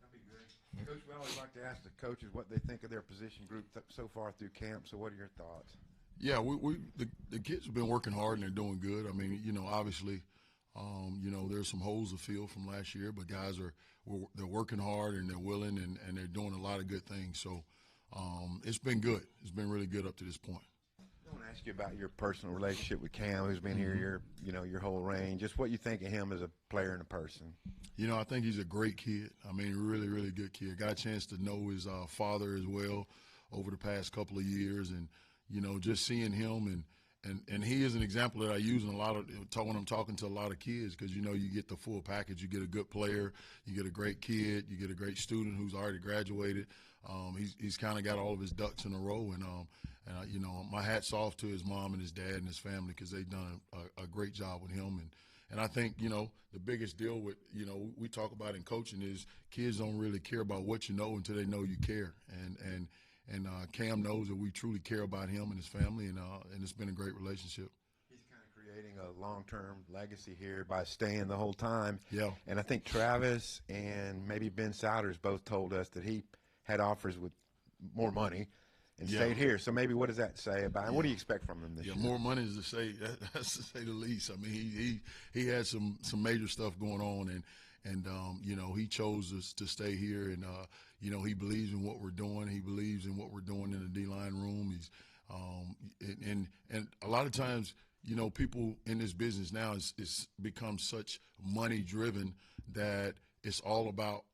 That'd be good. Coach, we always like to ask the coaches what they think of their position group so far through camp. So what are your thoughts? Yeah, the kids have been working hard and they're doing good. I mean, obviously, there's some holes to fill from last year, but guys they're working hard and they're willing and they're doing a lot of good things. So it's been good. It's been really good up to this point. I want to ask you about your personal relationship with Cam, who's been here your whole range. Just what you think of him as a player and a person. I think he's a great kid. I mean, really, really good kid. Got a chance to know his father as well over the past couple of years, and just seeing him and he is an example that I use in a lot of when I'm talking to a lot of kids, because you get the full package. You get a good player, you get a great kid, you get a great student who's already graduated. He's kind of got all of his ducks in a row, and my hat's off to his mom and his dad and his family, because they've done a great job with him. And I think the biggest deal with we talk about in coaching is kids don't really care about what you know until they know you care, and Cam knows that we truly care about him and his family, and it's been a great relationship. He's kind of creating a long-term legacy here by staying the whole time. Yeah. And I think Travis and maybe Ben Souders both told us that he had offers with more money and stayed here. So maybe what does that say about him? What do you expect from him this year? More money is that's to say the least. I mean, he had some major stuff going on, and he chose us to stay here, and he believes in what we're doing. He believes in what we're doing in the D-line room. He's and a lot of times, people in this business now is become such money driven that it's all about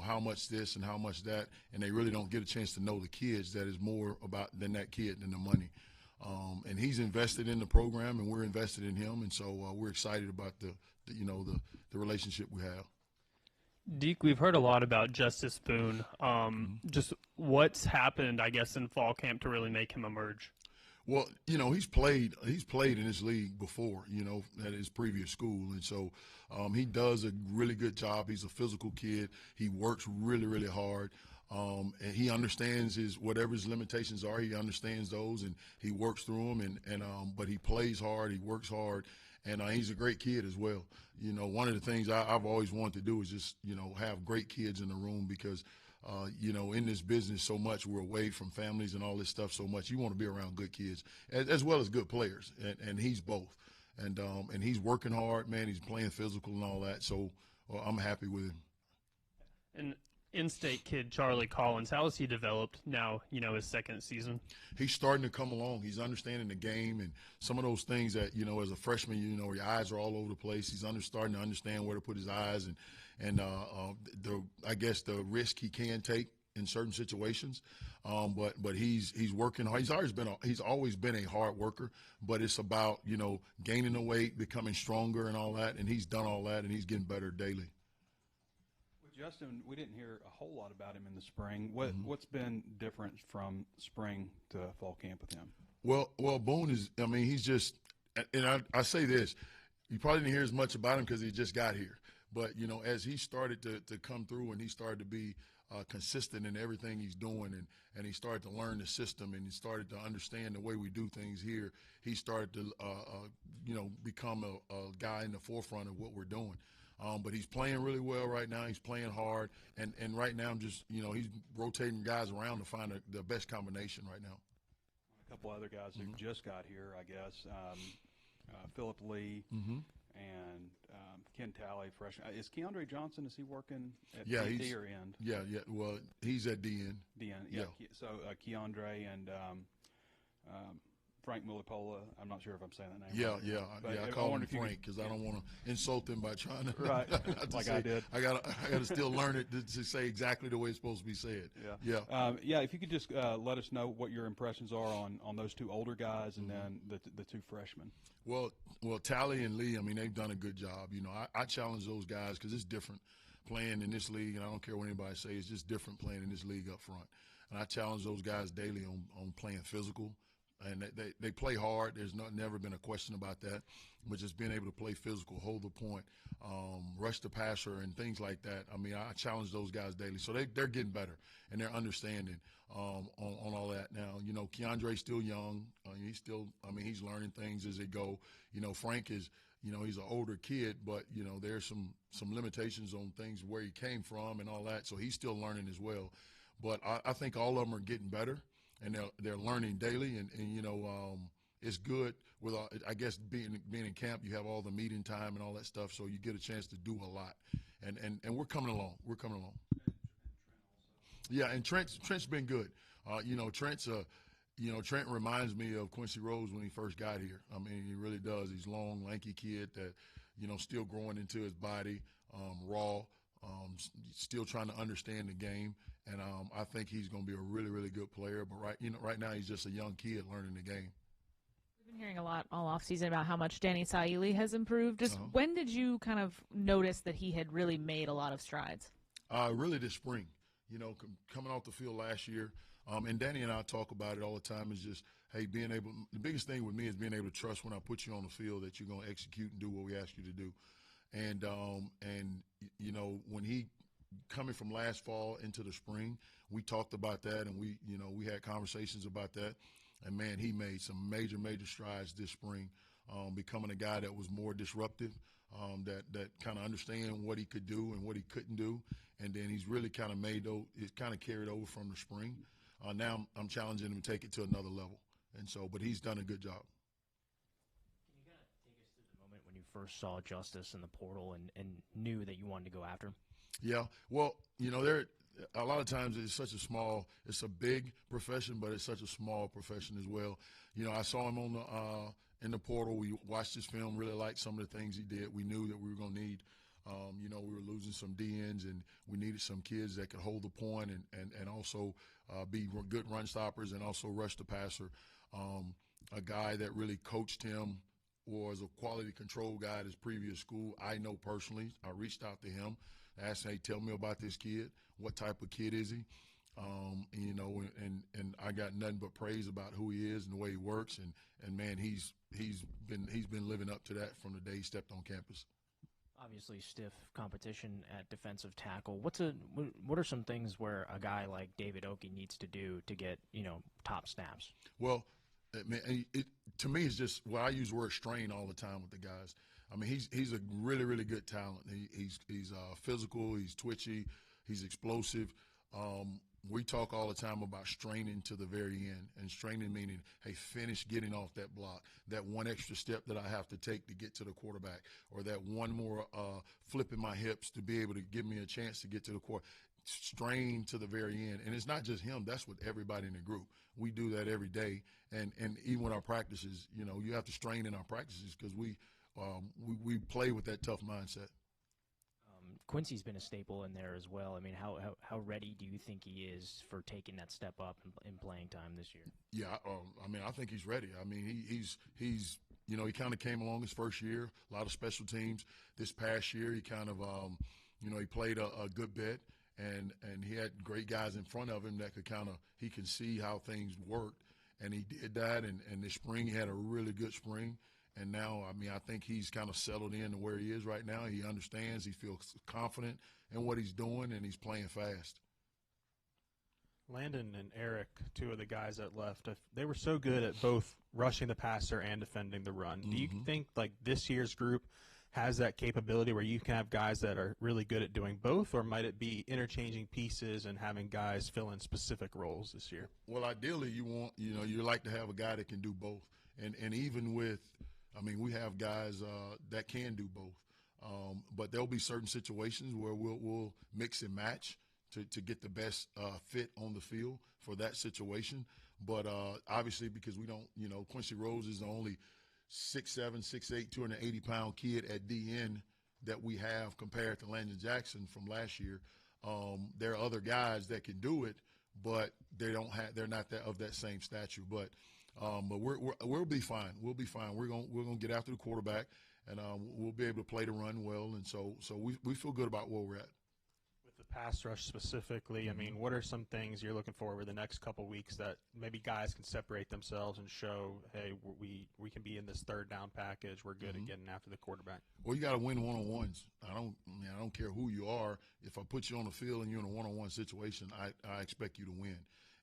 how much this and how much that, and they really don't get a chance to know the kids. That is more about than that kid than the money. And he's invested in the program, and we're invested in him, and so we're excited about the relationship we have. Deke, we've heard a lot about Justice Boon. Just what's happened, I guess, in fall camp to really make him emerge? Well, he's played in this league before, at his previous school, and so he does a really good job. He's a physical kid. He works really, really hard. And he understands whatever his limitations are. He understands those, and he works through them. But he plays hard. He works hard, and he's a great kid as well. One of the things I've always wanted to do is just have great kids in the room, because in this business so much we're away from families and all this stuff so much. You want to be around good kids as well as good players, and he's both. And he's working hard, man. He's playing physical and all that. So I'm happy with him. And in-state kid Charlie Collins, how has he developed now, his second season? He's starting to come along. He's understanding the game and some of those things that, as a freshman, your eyes are all over the place. He's starting to understand where to put his eyes and I guess the risk he can take in certain situations. But he's working hard. He's always been a hard worker, but it's about, gaining the weight, becoming stronger and all that. And he's done all that, and he's getting better daily. Justin, we didn't hear a whole lot about him in the spring. What's been different from spring to fall camp with him? Well, Boon is. I mean, he's just. And I say this, you probably didn't hear as much about him because he just got here. But as he started to come through and he started to be consistent in everything he's doing, and he started to learn the system, and he started to understand the way we do things here, he started to become a guy in the forefront of what we're doing. But he's playing really well right now. He's playing hard, and right now I'm just he's rotating guys around to find the best combination right now. A couple other guys who just got here, I guess, Philip Lee and Ken Talley, freshman. Is Keandre Johnson? Is he working at DN or end? Yeah. Well, he's at DN. DN, yeah. So Keandre and Frank Mulipola. I'm not sure if I'm saying that name. Yeah. I call him Frank because I don't want to insult him by trying to. Right. Like I did. I gotta still learn it to say exactly the way it's supposed to be said. Yeah. If you could just let us know what your impressions are on those two older guys and then the two freshmen. Well, Tally and Lee. I mean, they've done a good job. I challenge those guys because it's different playing in this league, and I don't care what anybody says. It's just different playing in this league up front. And I challenge those guys daily on playing physical. And they play hard. There's never been a question about that. But just being able to play physical, hold the point, rush the passer, and things like that. I mean, I challenge those guys daily. So they're getting better, and they're understanding on all that. Now, Keandre's still young. He's learning things as they go. Frank is he's an older kid, but there's some limitations on things where he came from and all that. So he's still learning as well. But I think all of them are getting better, and they're learning daily. And it's good with I guess being in camp. You have all the meeting time and all that stuff, so you get a chance to do a lot. And we're coming along. We're coming along. Yeah, and Trent's been good. Trent reminds me of Quincy Rose when he first got here. I mean, he really does. He's long, lanky kid that, still growing into his body, raw, still trying to understand the game. And I think he's going to be a really, really good player. But right now he's just a young kid learning the game. We've been hearing a lot all offseason about how much Danny Sili has improved. Just when did you kind of notice that he had really made a lot of strides? Really this spring. Coming off the field last year. And Danny and I talk about it all the time. Is just, hey, the biggest thing with me is being able to trust when I put you on the field that you're going to execute and do what we ask you to do. And when he coming from last fall into the spring, we talked about that, and we had conversations about that. And man, he made some major strides this spring, becoming a guy that was more disruptive, that kind of understand what he could do and what he couldn't do. And then he's really kind of carried over from the spring. Now I'm challenging him to take it to another level. And so, but he's done a good job. Can you kind of take us through the moment when you first saw Justice in the portal and knew that you wanted to go after him? Yeah, well, a lot of times it's a big profession, but it's such a small profession as well. I saw him in the portal. We watched his film, really liked some of the things he did. We knew that we were going to need, we were losing some DNs, and we needed some kids that could hold the point and also be good run stoppers and also rush the passer. A guy that really coached him, was a quality control guy at his previous school. I know personally. I reached out to him, asked, hey, tell me about this kid. What type of kid is he? And I got nothing but praise about who he is and the way he works. And man, he's been living up to that from the day he stepped on campus. Obviously, stiff competition at defensive tackle. What are some things where a guy like David Oki needs to do to get top snaps? Well, to me, it's just I use the word strain all the time with the guys. I mean, he's a really, really good talent. He's physical. He's twitchy. He's explosive. We talk all the time about straining to the very end, and straining meaning, hey, finish getting off that block, that one extra step that I have to take to get to the quarterback, or that one more flip in my hips to be able to give me a chance to get to the quarterback. Strain to the very end. And it's not just him. That's with everybody in the group. We do that every day. And even with our practices, you have to strain in our practices because we play with that tough mindset. Quincy's been a staple in there as well. I mean, how ready do you think he is for taking that step up in playing time this year? Yeah, I think he's ready. I mean, he's he kind of came along his first year, a lot of special teams. This past year, he kind of, he played a good bit, and he had great guys in front of him that he can see how things worked, and he did that. And this spring, he had a really good spring. And now, I think he's kind of settled in to where he is right now. He understands. He feels confident in what he's doing, and he's playing fast. Landon and Eric, two of the guys that left, they were so good at both rushing the passer and defending the run. Do you think this year's group has that capability where you can have guys that are really good at doing both, or might it be interchanging pieces and having guys fill in specific roles this year? Well, ideally, you like to have a guy that can do both, and even with. We have guys that can do both, but there'll be certain situations where we'll mix and match to get the best fit on the field for that situation. But obviously, because we don't, Quincy Rose is the only 6'7", 6'8", 280-pound kid at DN that we have compared to Landon Jackson from last year. There are other guys that can do it, but they're not of that same stature. But we'll be fine. We'll be fine. We're gonna get after the quarterback, and we'll be able to play the run well. And so we feel good about where we're at. With the pass rush specifically, what are some things you're looking for over the next couple weeks that maybe guys can separate themselves and show, hey, we can be in this third down package. We're good at getting after the quarterback. Well, you got to win one-on-ones. I don't care who you are. If I put you on the field and you're in a one-on-one situation, I expect you to win.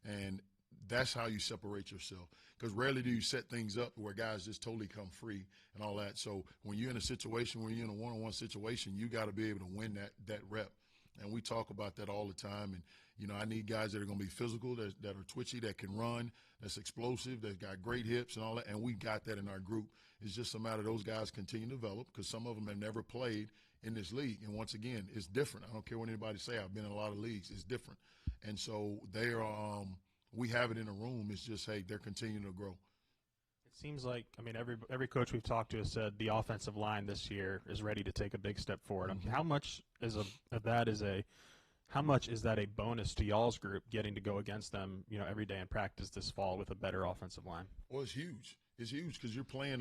And that's how you separate yourself, because rarely do you set things up where guys just totally come free and all that. So when you're in a situation, when you're in a one-on-one situation, you got to be able to win that rep. And we talk about that all the time. And, you know, I need guys that are going to be physical, that are twitchy, that can run, that's explosive, that got great hips and all that. And we got that in our group. It's just a matter of those guys continue to develop, because some of them have never played in this league. And once again, it's different. I don't care what anybody say. I've been in a lot of leagues. It's different. And so they are we have it in a room. It's just, hey, they're continuing to grow. It seems like, I mean, every coach we've talked to has said the offensive line this year is ready to take a big step forward. Mm-hmm. How much is that a bonus to y'all's group, getting to go against them, you know, every day in practice this fall with a better offensive line? Well, it's huge. It's huge because you're playing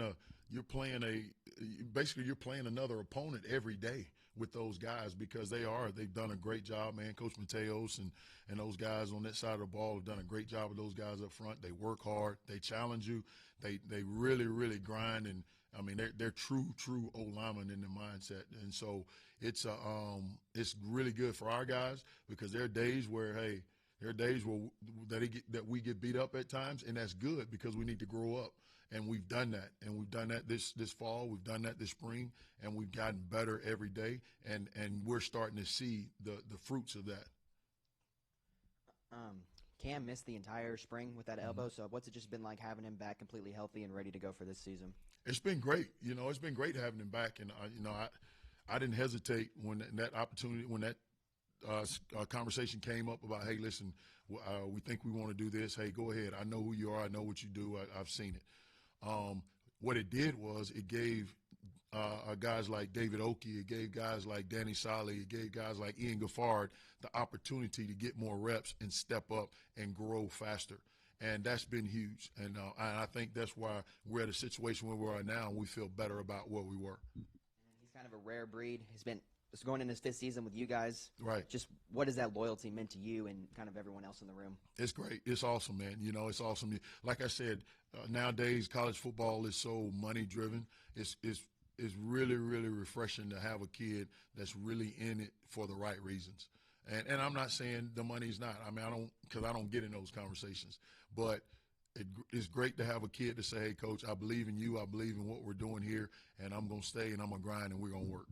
another opponent every day with those guys, because they've done a great job, man. Coach Mateos and those guys on that side of the ball have done a great job with those guys up front. They work hard. They challenge you. They really, really grind. And I mean, they're true old linemen in their mindset. And so it's really good for our guys, because there are days where, hey, that we get beat up at times, and that's good because we need to grow up. And we've done that, this fall. We've done that this spring, and we've gotten better every day. And we're starting to see the fruits of that. Cam missed the entire spring with that elbow. So what's it just been like having him back completely healthy and ready to go for this season? It's been great. You know, it's been great having him back. And I didn't hesitate when that opportunity, when that conversation came up about, hey, listen, we think we want to do this. Hey, go ahead. I know who you are. I know what you do. I've seen it. What it did was it gave guys like David Oki, it gave guys like Danny Sili, it gave guys like Ian Gaffard the opportunity to get more reps and step up and grow faster. And that's been huge. And I think that's why we're at a situation where we are now, and we feel better about where we were. He's kind of a rare breed. He's going in his 5th season with you guys. Right. Just what has that loyalty meant to you and kind of everyone else in the room? It's great. It's awesome, man. You know, it's awesome. Like I said, nowadays college football is so money driven. It's really, really refreshing to have a kid that's really in it for the right reasons. And I'm not saying the money's not. I mean, because I don't get in those conversations. But it's great to have a kid to say, hey, Coach, I believe in you. I believe in what we're doing here, and I'm going to stay and I'm going to grind and we're going to work.